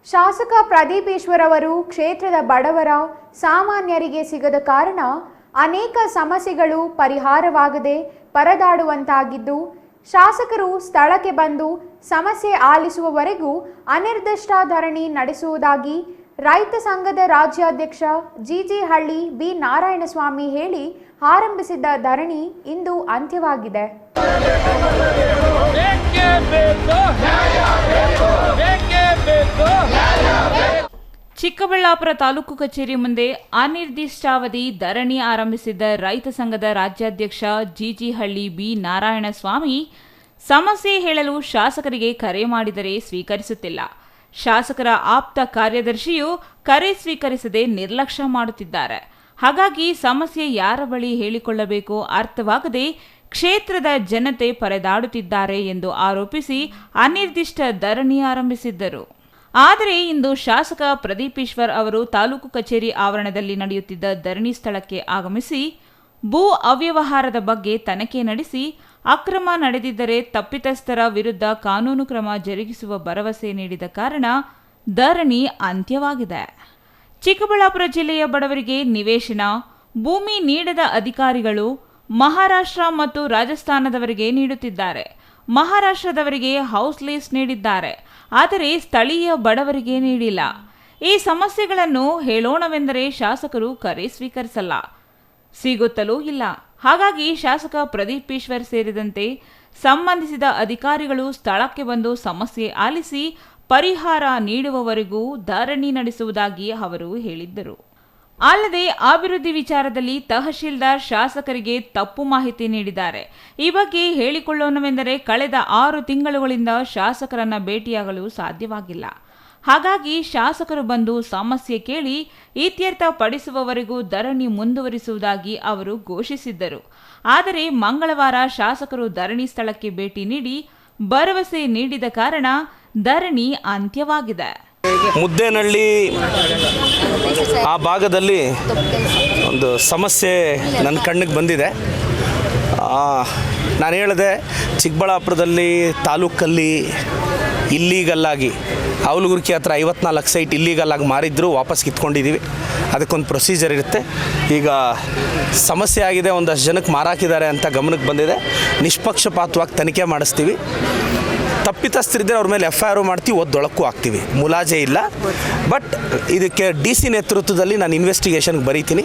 ಶಾಸಕ ಪ್ರದೀಪ್ ಈಶ್ವರ್ ಅವರು ಕ್ಷೇತ್ರದ ಬಡವರ ಸಾಮಾನ್ಯರಿಗೆ ಸಿಗದ ಕಾರಣ ಅನೇಕ ಸಮಸ್ಯೆಗಳು ಪರಿಹಾರವಾಗದೆ ಪರದಾಡುವಂತಾಗಿದ್ದು, ಶಾಸಕರು ಸ್ಥಳಕ್ಕೆ ಬಂದು ಸಮಸ್ಯೆ ಆಲಿಸುವವರೆಗೂ ಅನಿರ್ದಿಷ್ಟ ಧರಣಿ ನಡೆಸುವುದಾಗಿ ರೈತ ಸಂಘದ ರಾಜ್ಯಾಧ್ಯಕ್ಷ ಜಿಜಿಹಳ್ಳಿ ಬಿ ನಾರಾಯಣಸ್ವಾಮಿ ಹೇಳಿ ಆರಂಭಿಸಿದ್ದ ಧರಣಿ ಇಂದು ಅಂತ್ಯವಾಗಿದೆ. ಚಿಕ್ಕಬಳ್ಳಾಪುರ ತಾಲೂಕು ಕಚೇರಿ ಮುಂದೆ ಅನಿರ್ದಿಷ್ಟಾವಧಿ ಧರಣಿ ಆರಂಭಿಸಿದ್ದ ರೈತ ಸಂಘದ ರಾಜ್ಯಾಧ್ಯಕ್ಷ ಜಿಜಿಹಳ್ಳಿ ಬಿ ನಾರಾಯಣಸ್ವಾಮಿ ಸಮಸ್ಯೆ ಹೇಳಲು ಶಾಸಕರಿಗೆ ಕರೆ ಮಾಡಿದರೆ ಸ್ವೀಕರಿಸುತ್ತಿಲ್ಲ. ಶಾಸಕರ ಆಪ್ತ ಕಾರ್ಯದರ್ಶಿಯು ಕರೆ ಸ್ವೀಕರಿಸದೆ ನಿರ್ಲಕ್ಷ್ಯ ಮಾಡುತ್ತಿದ್ದಾರೆ. ಹಾಗಾಗಿ ಸಮಸ್ಯೆ ಯಾರ ಬಳಿ ಹೇಳಿಕೊಳ್ಳಬೇಕೋ ಅರ್ಥವಾಗದೆ ಕ್ಷೇತ್ರದ ಜನತೆ ಪರದಾಡುತ್ತಿದ್ದಾರೆ ಎಂದು ಆರೋಪಿಸಿ ಅನಿರ್ದಿಷ್ಟ ಧರಣಿ ಆರಂಭಿಸಿದ್ದರು. ಆದರೆ ಇಂದು ಶಾಸಕ ಪ್ರದೀಪ್ ಈಶ್ವರ್ ಅವರು ತಾಲೂಕು ಕಚೇರಿ ಆವರಣದಲ್ಲಿ ನಡೆಯುತ್ತಿದ್ದ ಧರಣಿ ಸ್ಥಳಕ್ಕೆ ಆಗಮಿಸಿ ಭೂ ಅವ್ಯವಹಾರದ ಬಗ್ಗೆ ತನಿಖೆ ನಡೆಸಿ ಅಕ್ರಮ ನಡೆದಿದ್ದರೆ ತಪ್ಪಿತಸ್ಥರ ವಿರುದ್ಧ ಕಾನೂನು ಕ್ರಮ ಜರುಗಿಸುವ ಭರವಸೆ ನೀಡಿದ ಕಾರಣ ಧರಣಿ ಅಂತ್ಯವಾಗಿದೆ. ಚಿಕ್ಕಬಳ್ಳಾಪುರ ಜಿಲ್ಲೆಯ ಬಡವರಿಗೆ ನಿವೇಶನ, ಭೂಮಿ ನೀಡದ ಅಧಿಕಾರಿಗಳು ಮಹಾರಾಷ್ಟ್ರ ಮತ್ತು ರಾಜಸ್ಥಾನದವರಿಗೆ ನೀಡುತ್ತಿದ್ದಾರೆ. ಮಹಾರಾಷ್ಟ್ರದವರಿಗೆ ಹೌಸ್ ಲೀಸ್ ನೀಡಿದ್ದಾರೆ, ಆದರೆ ಸ್ಥಳೀಯ ಬಡವರಿಗೆ ನೀಡಿಲ್ಲ. ಈ ಸಮಸ್ಯೆಗಳನ್ನು ಹೇಳೋಣವೆಂದರೆ ಶಾಸಕರು ಕರೆ ಸ್ವೀಕರಿಸಲ್ಲ, ಸಿಗುತ್ತಲೂ ಇಲ್ಲ. ಹಾಗಾಗಿ ಶಾಸಕ ಪ್ರದೀಪ್ ಈಶ್ವರ್ ಸೇರಿದಂತೆ ಸಂಬಂಧಿಸಿದ ಅಧಿಕಾರಿಗಳು ಸ್ಥಳಕ್ಕೆ ಬಂದು ಸಮಸ್ಯೆ ಆಲಿಸಿ ಪರಿಹಾರ ನೀಡುವವರೆಗೂ ಧರಣಿ ನಡೆಸುವುದಾಗಿ ಅವರು ಹೇಳಿದ್ದರು. ಅಲ್ಲದೆ ಅಭಿವೃದ್ಧಿ ವಿಚಾರದಲ್ಲಿ ತಹಶೀಲ್ದಾರ್ ಶಾಸಕರಿಗೆ ತಪ್ಪು ಮಾಹಿತಿ ನೀಡಿದ್ದಾರೆ. ಈ ಬಗ್ಗೆ ಹೇಳಿಕೊಳ್ಳೋಣವೆಂದರೆ ಕಳೆದ 6 ತಿಂಗಳುಗಳಿಂದ ಶಾಸಕರನ್ನ ಭೇಟಿಯಾಗಲು ಸಾಧ್ಯವಾಗಿಲ್ಲ. ಹಾಗಾಗಿ ಶಾಸಕರು ಬಂದು ಸಮಸ್ಯೆ ಕೇಳಿ ಇತ್ಯರ್ಥ ಪಡಿಸುವವರೆಗೂ ಧರಣಿ ಮುಂದುವರಿಸುವುದಾಗಿ ಅವರು ಘೋಷಿಸಿದ್ದರು. ಆದರೆ ಮಂಗಳವಾರ ಶಾಸಕರು ಧರಣಿ ಸ್ಥಳಕ್ಕೆ ಭೇಟಿ ನೀಡಿ ಭರವಸೆ ನೀಡಿದ ಕಾರಣ ಧರಣಿ ಅಂತ್ಯವಾಗಿದೆ. ಮುದ್ದೇನಹಳ್ಳಿ ಆ ಭಾಗದಲ್ಲಿ ಒಂದು ಸಮಸ್ಯೆ ನನ್ನ ಕಣ್ಣಿಗೆ ಬಂದಿದೆ. ನಾನು ಹೇಳಿದೆ, ಚಿಕ್ಕಬಳ್ಳಾಪುರದಲ್ಲಿ ತಾಲೂಕಲ್ಲಿ ಇಲ್ಲೀಗಲ್ಲಾಗಿ ಅವಲಗುರ್ಕಿ ಹತ್ರ 54 ಸೈಟ್ ಇಲ್ಲೀಗಲ್ಲಾಗಿ ಮಾರಿದ್ರು, ವಾಪಸ್ ಕಿತ್ಕೊಂಡಿದ್ದೀವಿ. ಅದಕ್ಕೊಂದು ಪ್ರೊಸೀಜರ್ ಇರುತ್ತೆ. ಈಗ ಸಮಸ್ಯೆ ಆಗಿದೆ, ಒಂದಷ್ಟು ಜನಕ್ಕೆ ಮಾರಾಕಿದ್ದಾರೆ ಅಂತ ಗಮನಕ್ಕೆ ಬಂದಿದೆ. ನಿಷ್ಪಕ್ಷಪಾತವಾಗಿ ತನಿಖೆ ಮಾಡಿಸ್ತೀವಿ. ತಪ್ಪಿತಸ್ಥರಿದ್ದರೆ ಅವ್ರ ಮೇಲೆ FIR ಮಾಡ್ತೀವಿ, ಒದ್ದೊಳಕ್ಕೂ ಹಾಕ್ತೀವಿ, ಮುಲಾಜೆ ಇಲ್ಲ. ಬಟ್ ಇದಕ್ಕೆ DC ನೇತೃತ್ವದಲ್ಲಿ ನಾನು ಇನ್ವೆಸ್ಟಿಗೇಷನ್ಗೆ ಬರೀತೀನಿ.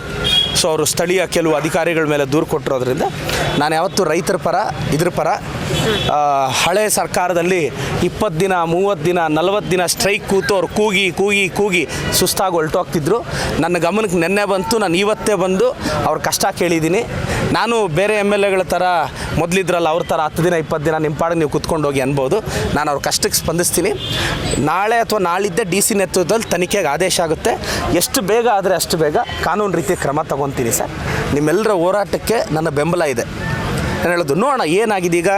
ಸೊ ಅವರು ಸ್ಥಳೀಯ ಕೆಲವು ಅಧಿಕಾರಿಗಳ ಮೇಲೆ ದೂರು ಕೊಟ್ಟಿರೋದ್ರಿಂದ ನಾನು ಯಾವತ್ತೂ ರೈತರ ಪರ, ಇದ್ರ ಪರ. ಹಳೆ ಸರ್ಕಾರದಲ್ಲಿ 20 ದಿನ, 30 ದಿನ, 40 ದಿನ ಸ್ಟ್ರೈಕ್ ಕೂತು ಅವ್ರು ಕೂಗಿ ಸುಸ್ತಾಗಿ ಹೊರಟೋಗ್ತಿದ್ರು. ನನ್ನ ಗಮನಕ್ಕೆ ನೆನ್ನೆ ಬಂತು. ನಾನು ಇವತ್ತೇ ಬಂದು ಅವ್ರ ಕಷ್ಟ ಕೇಳಿದ್ದೀನಿ. ನಾನು ಬೇರೆ MLAಗಳ ಥರ ಮೊದಲಿದ್ರಲ್ಲ ಅವ್ರ ಥರ 10 ದಿನ 20 ದಿನ ನಿಮ್ಮ ಪಾಡಿಗೆ ನೀವು ಕುತ್ಕೊಂಡು ಹೋಗಿ ಅನ್ಬೋದು. ನಾನು ಅವ್ರ ಕಷ್ಟಕ್ಕೆ ಸ್ಪಂದಿಸ್ತೀನಿ. ನಾಳೆ ಅಥವಾ ನಾಳಿದ್ದೇ DC ನೇತೃತ್ವದಲ್ಲಿ ತನಿಖೆಗೆ ಆದೇಶ ಆಗುತ್ತೆ. ಎಷ್ಟು ಬೇಗ ಆದರೆ ಅಷ್ಟು ಬೇಗ ಕಾನೂನು ರೀತಿಯ ಕ್ರಮ ತಗೊತೀನಿ ಸರ್. ನಿಮ್ಮೆಲ್ಲರ ಹೋರಾಟಕ್ಕೆ ನನ್ನ ಬೆಂಬಲ ಇದೆ. ನಾನು ಹೇಳೋದು, ನೋಡೋಣ ಏನಾಗಿದೆ. ಈಗ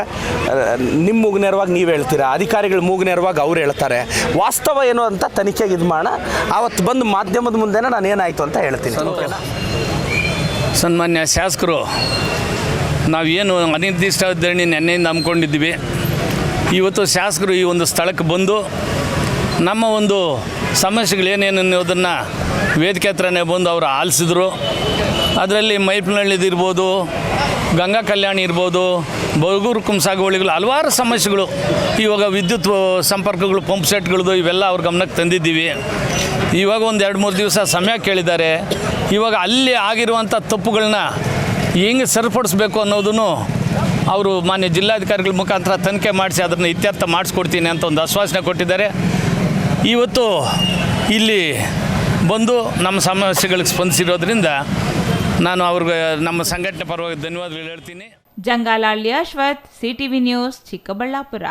ನಿಮ್ಮ ಮೂಗು ನೇರವಾಗಿ ನೀವು ಹೇಳ್ತೀರಾ, ಅಧಿಕಾರಿಗಳು ಮೂಗು ನೇರವಾಗಿ ಅವ್ರು ಹೇಳ್ತಾರೆ. ವಾಸ್ತವ ಏನು ಅಂತ ತನಿಖೆಗೆ ಇದು ಮಾಡೋಣ. ಆವತ್ತು ಬಂದು ಮಾಧ್ಯಮದ ಮುಂದೆನೇ ನಾನು ಏನಾಯಿತು ಅಂತ ಹೇಳ್ತೀನಿ. ಸನ್ಮಾನ್ಯ ಶಾಸಕರು, ನಾವೇನು ಅನಿರ್ದಿಷ್ಟ ಧರಣಿ ನೆನ್ನೆಯಿಂದ ಹಮ್ಮಿಕೊಂಡಿದ್ದೀವಿ. ಇವತ್ತು ಶಾಸಕರು ಈ ಒಂದು ಸ್ಥಳಕ್ಕೆ ಬಂದು ನಮ್ಮ ಒಂದು ಸಮಸ್ಯೆಗಳೇನೇನು ಅನ್ನೋದನ್ನು ವೇದಿಕೆ ಹತ್ರನೇ ಬಂದು ಅವರು ಆಲಿಸಿದ್ರು. ಅದರಲ್ಲಿ ಮೈಪ್ನಹಳ್ಳಿದಿರ್ಬೋದು, ಗಂಗಾ ಕಲ್ಯಾಣಿ ಇರ್ಬೋದು, ಬಗೂರು ಕುಂಸಾಗುವಳಿಗಳು, ಹಲವಾರು ಸಮಸ್ಯೆಗಳು. ಇವಾಗ ವಿದ್ಯುತ್ ಸಂಪರ್ಕಗಳು, ಪಂಪ್ ಸೆಟ್ಗಳದ್ದು ಇವೆಲ್ಲ ಅವ್ರ ಗಮನಕ್ಕೆ ತಂದಿದ್ದೀವಿ. ಇವಾಗ ಒಂದು 2-3 ದಿವಸ ಸಮಯ ಕೇಳಿದ್ದಾರೆ. ಇವಾಗ ಅಲ್ಲಿ ಆಗಿರುವಂಥ ತಪ್ಪುಗಳನ್ನ ಹೆಂಗೆ ಸರಿಪಡಿಸ್ಬೇಕು ಅನ್ನೋದನ್ನು ಅವರು ಮಾನ್ಯ ಜಿಲ್ಲಾಧಿಕಾರಿಗಳ ಮುಖಾಂತರ ತನಿಖೆ ಮಾಡಿಸಿ ಅದನ್ನು ಇತ್ಯರ್ಥ ಮಾಡಿಸ್ಕೊಡ್ತೀನಿ ಅಂತ ಒಂದು ಆಶ್ವಾಸನೆ ಕೊಟ್ಟಿದ್ದಾರೆ. ಇವತ್ತು ಇಲ್ಲಿ ಬಂದು ನಮ್ಮ ಸಮಸ್ಯೆಗಳಿಗೆ ಸ್ಪಂದಿಸಿರೋದ್ರಿಂದ ನಾನು ಅವ್ರಿಗೆ ನಮ್ಮ ಸಂಘಟನೆ ಪರವಾಗಿ ಧನ್ಯವಾದಗಳು ಹೇಳ್ತೀನಿ. Jangalahalli Ashwath, CTV news, Chikkaballapur.